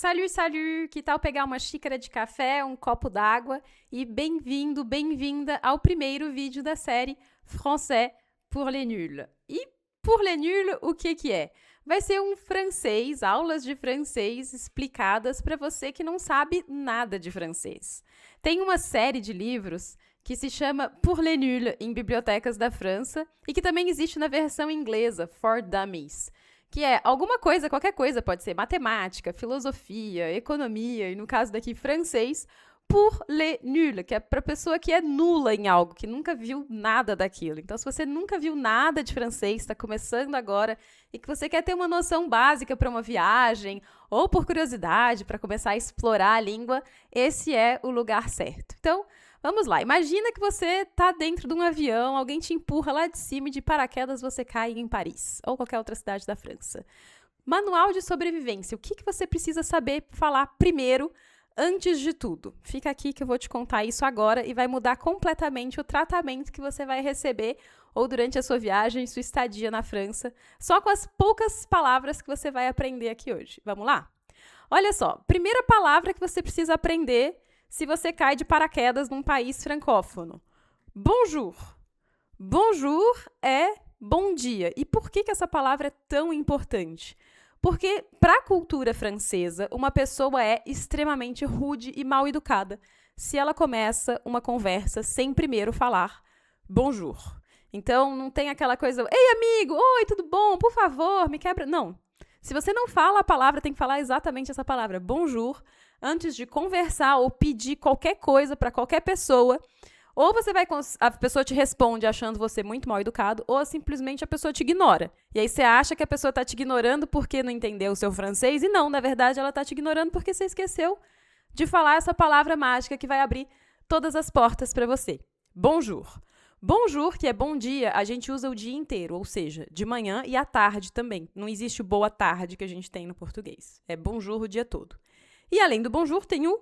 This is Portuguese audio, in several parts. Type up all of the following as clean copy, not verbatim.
Salut, salut! Que tal pegar uma xícara de café, um copo d'água e bem-vindo, bem-vinda ao primeiro vídeo da série Français pour les nuls. E pour les nuls, o que é? Vai ser um francês, aulas de francês explicadas para você que não sabe nada de francês. Tem uma série de livros que se chama Pour les nuls em bibliotecas da França e que também existe na versão inglesa, For Dummies, que é alguma coisa, qualquer coisa, pode ser matemática, filosofia, economia, e no caso daqui, francês, pour les nuls, que é para pessoa que é nula em algo, que nunca viu nada daquilo. Então, se você nunca viu nada de francês, está começando agora, e que você quer ter uma noção básica para uma viagem, ou por curiosidade, para começar a explorar a língua, esse é o lugar certo. Então, vamos lá, imagina que você está dentro de um avião, alguém te empurra lá de cima e de paraquedas você cai em Paris, ou qualquer outra cidade da França. Manual de sobrevivência, o que você precisa saber falar primeiro, antes de tudo? Fica aqui que eu vou te contar isso agora e vai mudar completamente o tratamento que você vai receber ou durante a sua viagem, sua estadia na França, só com as poucas palavras que você vai aprender aqui hoje. Vamos lá? Olha só, primeira palavra que você precisa aprender se você cai de paraquedas num país francófono. Bonjour. Bonjour é bom dia. E por que essa palavra é tão importante? Porque, para a cultura francesa, uma pessoa é extremamente rude e mal educada se ela começa uma conversa sem primeiro falar bonjour. Então, não tem aquela coisa, ei, amigo, oi, tudo bom? Por favor, me quebra. Não. Se você não fala a palavra, tem que falar exatamente essa palavra, bonjour, antes de conversar ou pedir qualquer coisa para qualquer pessoa. Ou a pessoa te responde achando você muito mal educado, ou simplesmente a pessoa te ignora. E aí você acha que a pessoa está te ignorando porque não entendeu o seu francês, e não, na verdade, ela está te ignorando porque você esqueceu de falar essa palavra mágica que vai abrir todas as portas para você. Bonjour. Bonjour, que é bom dia, a gente usa o dia inteiro, ou seja, de manhã e à tarde também. Não existe o boa tarde que a gente tem no português. É bonjour o dia todo. E além do bonjour, tem o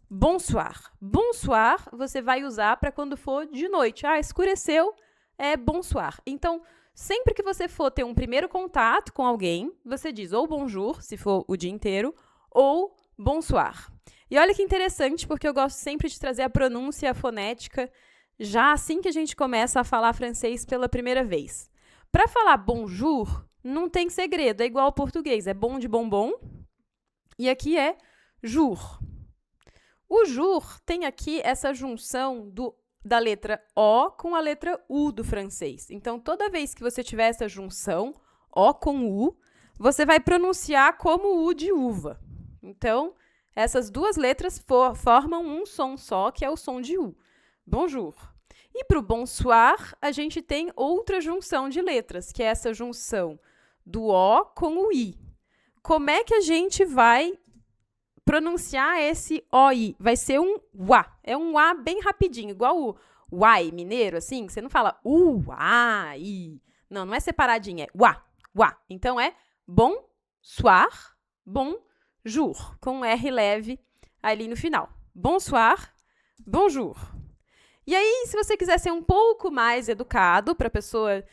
bonsoir. Bonsoir você vai usar para quando for de noite. Ah, escureceu, é bonsoir. Então, sempre que você for ter um primeiro contato com alguém, você diz ou bonjour, se for o dia inteiro, ou bonsoir. E olha que interessante, porque eu gosto sempre de trazer a pronúncia e a fonética já assim que a gente começa a falar francês pela primeira vez. Para falar bonjour, não tem segredo, é igual ao português, é bom de bombom, e aqui é jour. O jour tem aqui essa junção da letra O com a letra U do francês. Então, toda vez que você tiver essa junção, O com U, você vai pronunciar como U de uva. Então, essas duas letras formam um som só, que é o som de U. Bonjour. E para o bonsoir, a gente tem outra junção de letras, que é essa junção do O com o I. Como é que a gente vai pronunciar esse OI? Vai ser um UA. É um A bem rapidinho, igual o UAI mineiro, assim, que você não fala UAI. Não, não é separadinho, é UA, UA. Então, é bonsoir, bonjour, com um R leve ali no final. Bonsoir, bonjour. E aí, se você quiser ser um pouco mais educado, para a pessoa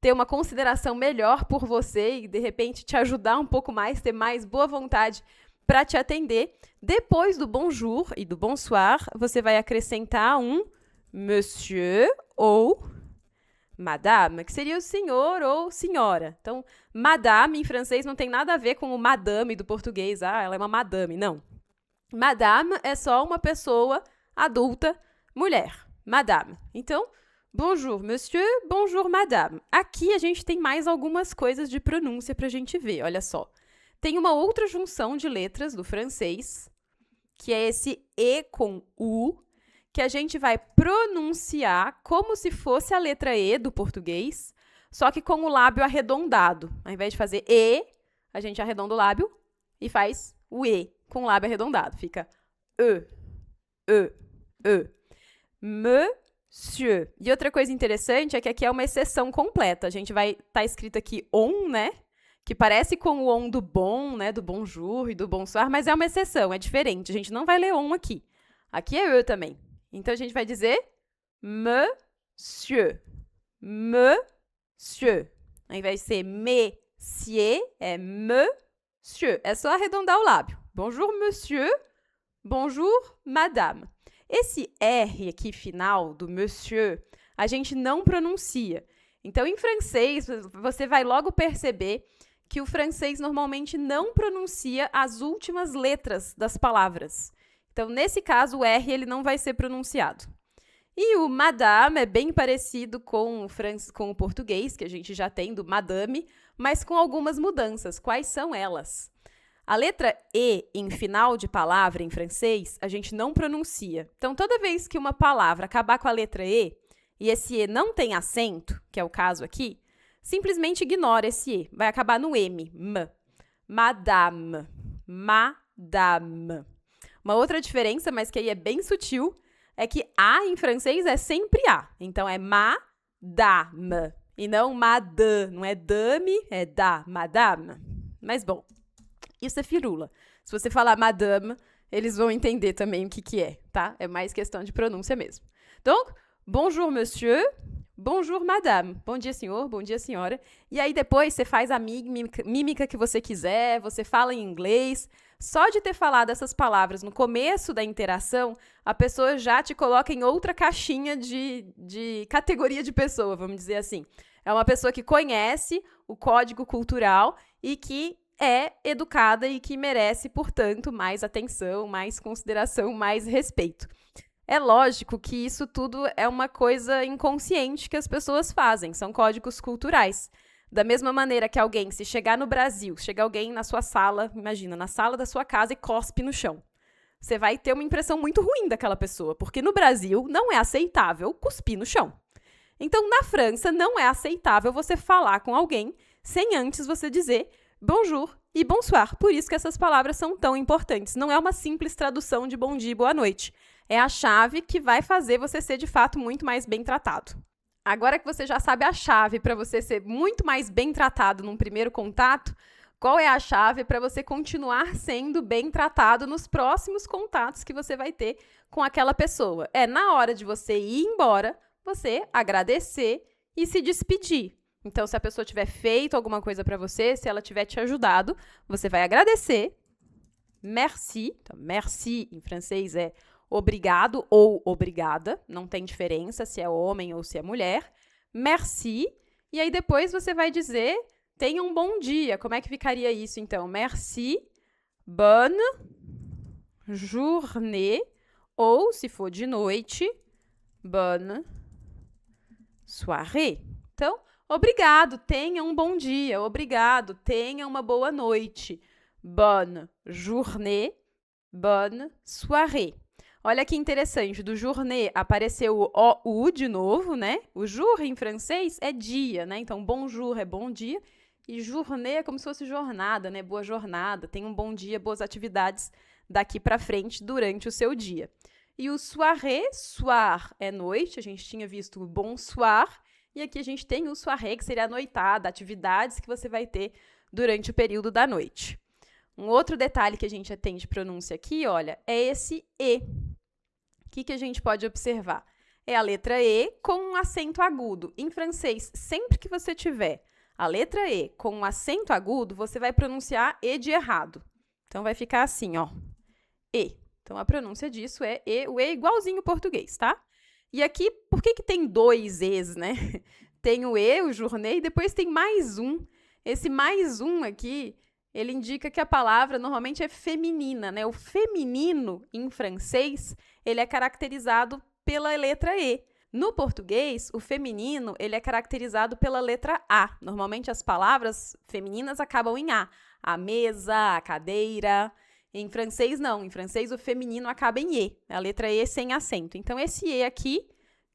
ter uma consideração melhor por você e, de repente, te ajudar um pouco mais, ter mais boa vontade para te atender, depois do bonjour e do bonsoir, você vai acrescentar um monsieur ou madame, que seria o senhor ou senhora. Então, madame em francês não tem nada a ver com o madame do português. Ah, ela é uma madame. Não. Madame é só uma pessoa adulta, mulher. Madame. Então, bonjour, monsieur, bonjour, madame. Aqui a gente tem mais algumas coisas de pronúncia para a gente ver, olha só. Tem uma outra junção de letras do francês, que é esse E com U, que a gente vai pronunciar como se fosse a letra E do português, só que com o lábio arredondado. Ao invés de fazer E, a gente arredonda o lábio e faz o E com o lábio arredondado. Fica E, E, E. Monsieur. E outra coisa interessante é que aqui é uma exceção completa. A gente vai estar escrito aqui on, né? Que parece com o on do bom, né? Do bonjour e do bonsoir, mas é uma exceção, é diferente. A gente não vai ler on aqui. Aqui é E também. Então, a gente vai dizer monsieur. Monsieur. Ao invés de ser messier, é monsieur. É só arredondar o lábio. Bonjour, monsieur. Bonjour, madame. Esse R aqui final do monsieur, a gente não pronuncia. Então, em francês, você vai logo perceber que o francês normalmente não pronuncia as últimas letras das palavras. Então, nesse caso, o R ele não vai ser pronunciado. E o madame é bem parecido com o português, que a gente já tem do madame, mas com algumas mudanças. Quais são elas? A letra E em final de palavra em francês, a gente não pronuncia. Então, toda vez que uma palavra acabar com a letra E, e esse E não tem acento, que é o caso aqui, simplesmente ignora esse E. Vai acabar no M. Madame. Madame. Uma outra diferença, mas que aí é bem sutil, é que A em francês é sempre A. Então, é madame. E não madame. Não é dame, é da. Madame. Mas, bom, isso é firula. Se você falar madame, eles vão entender também o que é, tá? É mais questão de pronúncia mesmo. Donc, bonjour, monsieur. Bonjour, madame. Bom dia, senhor. Bom dia, senhora. E aí, depois, você faz a mímica que você quiser, você fala em inglês. Só de ter falado essas palavras no começo da interação, a pessoa já te coloca em outra caixinha de categoria de pessoa, vamos dizer assim. É uma pessoa que conhece o código cultural e que é educada e que merece, portanto, mais atenção, mais consideração, mais respeito. É lógico que isso tudo é uma coisa inconsciente que as pessoas fazem, são códigos culturais. Da mesma maneira que alguém, se chegar no Brasil, chega alguém na sua sala, imagina, na sala da sua casa e cospe no chão. Você vai ter uma impressão muito ruim daquela pessoa, porque no Brasil não é aceitável cuspir no chão. Então, na França, não é aceitável você falar com alguém sem antes você dizer bonjour e bonsoir. Por isso que essas palavras são tão importantes. Não é uma simples tradução de bom dia e boa noite. É a chave que vai fazer você ser, de fato, muito mais bem tratado. Agora que você já sabe a chave para você ser muito mais bem tratado num primeiro contato, qual é a chave para você continuar sendo bem tratado nos próximos contatos que você vai ter com aquela pessoa? É na hora de você ir embora, você agradecer e se despedir. Então, se a pessoa tiver feito alguma coisa para você, se ela tiver te ajudado, você vai agradecer. Merci. Então, merci em francês é obrigado ou obrigada. Não tem diferença se é homem ou se é mulher. Merci. E aí, depois você vai dizer, tenha um bom dia. Como é que ficaria isso, então? Merci. Bonne journée. Ou, se for de noite, bonne soirée. Então, obrigado, tenha um bom dia. Obrigado, tenha uma boa noite. Bonne journée, bonne soirée. Olha que interessante, do journée apareceu o OU de novo, né? O jour em francês é dia, né? Então, bonjour é bom dia e journée é como se fosse jornada, né? Boa jornada, tenha um bom dia, boas atividades daqui para frente durante o seu dia. E o soirée, soir é noite, a gente tinha visto o bonsoir, e aqui a gente tem o soirée, que seria a noitada, atividades que você vai ter durante o período da noite. Um outro detalhe que a gente tem de pronúncia aqui, olha, é esse E. O que a gente pode observar? É a letra E com um acento agudo. Em francês, sempre que você tiver a letra E com um acento agudo, você vai pronunciar E de errado. Então, vai ficar assim, ó, E. Então, a pronúncia disso é E, o E igualzinho ao português, tá? E aqui, por que tem dois E's, né? Tem o E, o journée, e depois tem mais um. Esse mais um aqui, ele indica que a palavra normalmente é feminina, né? O feminino, em francês, ele é caracterizado pela letra E. No português, o feminino, ele é caracterizado pela letra A. Normalmente, as palavras femininas acabam em A. A mesa, a cadeira. Em francês, não. Em francês, o feminino acaba em E. A letra E sem acento. Então, esse E aqui,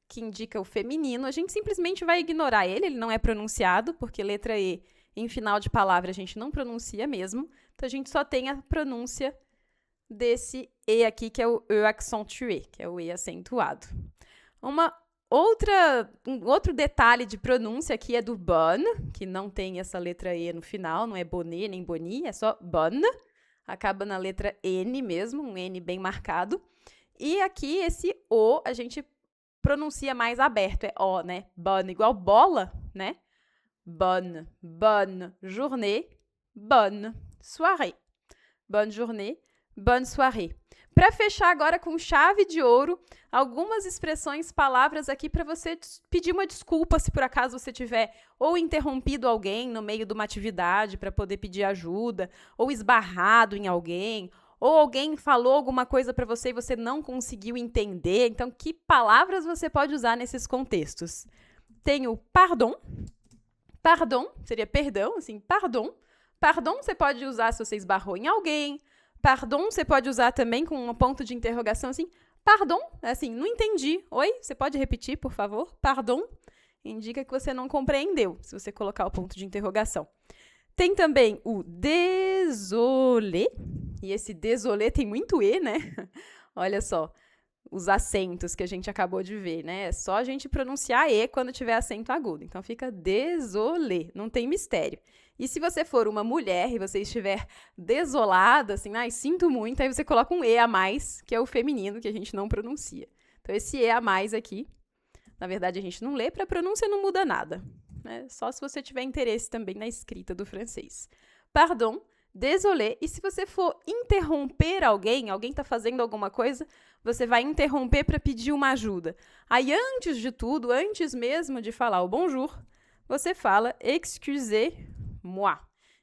que indica o feminino, a gente simplesmente vai ignorar ele. Ele não é pronunciado, porque letra E, em final de palavra, a gente não pronuncia mesmo. Então, a gente só tem a pronúncia desse E aqui, que é o E accentué, que é o E acentuado. Um outro detalhe de pronúncia aqui é do bonne, que não tem essa letra E no final, não é bonnet nem boni, é só bonne. Acaba na letra N mesmo, um N bem marcado. E aqui, esse O, a gente pronuncia mais aberto, é O, né? Bonne, igual bola, né? Bonne journée, bonne soirée. Bonne journée, bonne soirée. Para fechar agora com chave de ouro, algumas expressões, palavras aqui para você pedir uma desculpa se por acaso você tiver ou interrompido alguém no meio de uma atividade para poder pedir ajuda, ou esbarrado em alguém, ou alguém falou alguma coisa para você e você não conseguiu entender. Então, que palavras você pode usar nesses contextos? Tem o pardon. Pardon seria perdão, assim, pardon. Pardon você pode usar se você esbarrou em alguém. Pardon você pode usar também com um ponto de interrogação, assim, pardon, assim, não entendi. Oi, você pode repetir, por favor? Pardon indica que você não compreendeu, se você colocar o ponto de interrogação. Tem também o désolé, e esse désolé tem muito E, né? Olha só, os acentos que a gente acabou de ver, né? É só a gente pronunciar E quando tiver acento agudo. Então, fica désolé, não tem mistério. E se você for uma mulher e você estiver desolada, assim, sinto muito, aí você coloca um E a mais, que é o feminino, que a gente não pronuncia. Então, esse E a mais aqui, na verdade, a gente não lê, para a pronúncia não muda nada. Né? Só se você tiver interesse também na escrita do francês. Pardon, désolé. E se você for interromper alguém está fazendo alguma coisa, você vai interromper para pedir uma ajuda. Aí, antes de tudo, antes mesmo de falar o bonjour, você fala excusez-moi.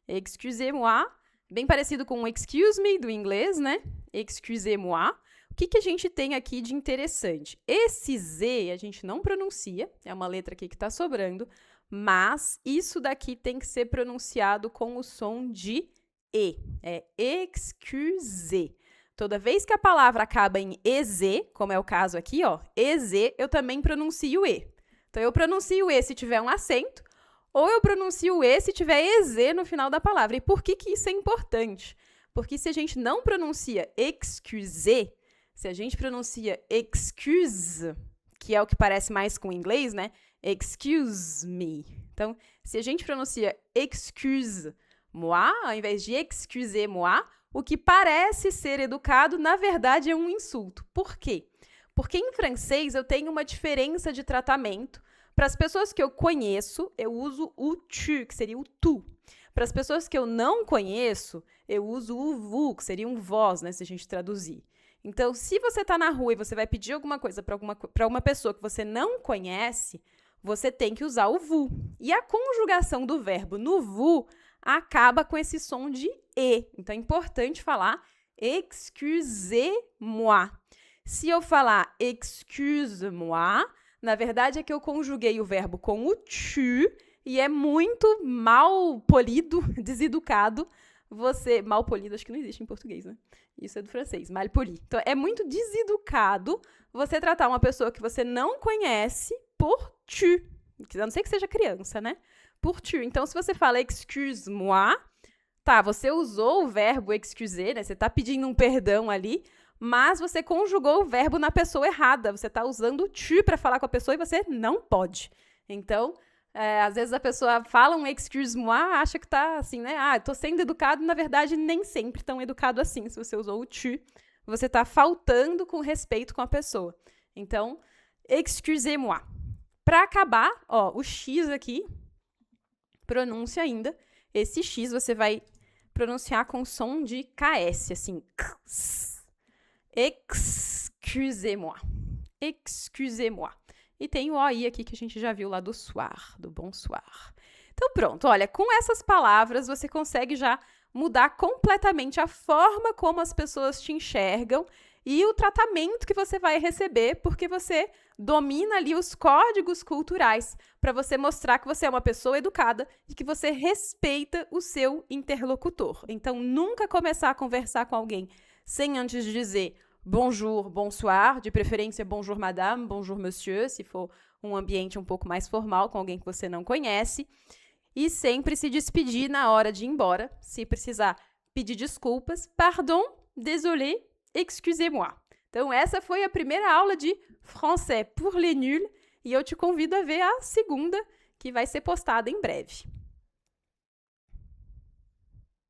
Excusez-moi, bem parecido com o excuse me do inglês, né? Excusez-moi. O que a gente tem aqui de interessante? Esse Z a gente não pronuncia, é uma letra aqui que está sobrando, mas isso daqui tem que ser pronunciado com o som de E. É excusez. Toda vez que a palavra acaba em EZ, como é o caso aqui, ó, EZ, eu também pronuncio E. Então, eu pronuncio E se tiver um acento, ou eu pronuncio E se tiver EZ no final da palavra. E por que isso é importante? Porque se a gente não pronuncia excusez, se a gente pronuncia excuse, que é o que parece mais com o inglês, né? Excuse me. Então, se a gente pronuncia excuse-moi, ao invés de excusez-moi, o que parece ser educado, na verdade, é um insulto. Por quê? Porque em francês eu tenho uma diferença de tratamento. Para as pessoas que eu conheço, eu uso o tu, que seria o tu. Para as pessoas que eu não conheço, eu uso o vous, que seria um vós, né, se a gente traduzir. Então, se você está na rua e você vai pedir alguma coisa para uma pessoa que você não conhece, você tem que usar o vous. E a conjugação do verbo no vous acaba com esse som de E. Então, é importante falar excusez-moi. Se eu falar excuse-moi, na verdade é que eu conjuguei o verbo com o tu e é muito mal polido, deseducado. Mal polido, acho que não existe em português, né? Isso é do francês, mal poli. Então, é muito deseducado você tratar uma pessoa que você não conhece por tu. A não ser que seja criança, né? Por tu. Então, se você fala excuse-moi, tá, você usou o verbo excuser, né? Você tá pedindo um perdão ali, mas você conjugou o verbo na pessoa errada. Você tá usando o tu para falar com a pessoa e você não pode. Então, às vezes a pessoa fala um excuse-moi, acha que tá assim, né? Eu tô sendo educado, na verdade, nem sempre tão educado assim. Se você usou o tu, você tá faltando com respeito com a pessoa. Então, excusez-moi. Para acabar, ó, o X aqui, pronúncia ainda. Esse X você vai pronunciar com som de KS, assim. Excusez-moi. Excusez-moi. E tem o OI aqui que a gente já viu lá do soir, do bonsoir. Então, pronto. Olha, com essas palavras, você consegue já mudar completamente a forma como as pessoas te enxergam e o tratamento que você vai receber, porque você domina ali os códigos culturais para você mostrar que você é uma pessoa educada e que você respeita o seu interlocutor. Então, nunca começar a conversar com alguém sem antes dizer bonjour, bonsoir, de preferência bonjour madame, bonjour monsieur, se for um ambiente um pouco mais formal com alguém que você não conhece. E sempre se despedir na hora de ir embora, se precisar pedir desculpas. Pardon, désolé, excusez-moi. Então, essa foi a primeira aula de Français pour les nuls e eu te convido a ver a segunda, que vai ser postada em breve.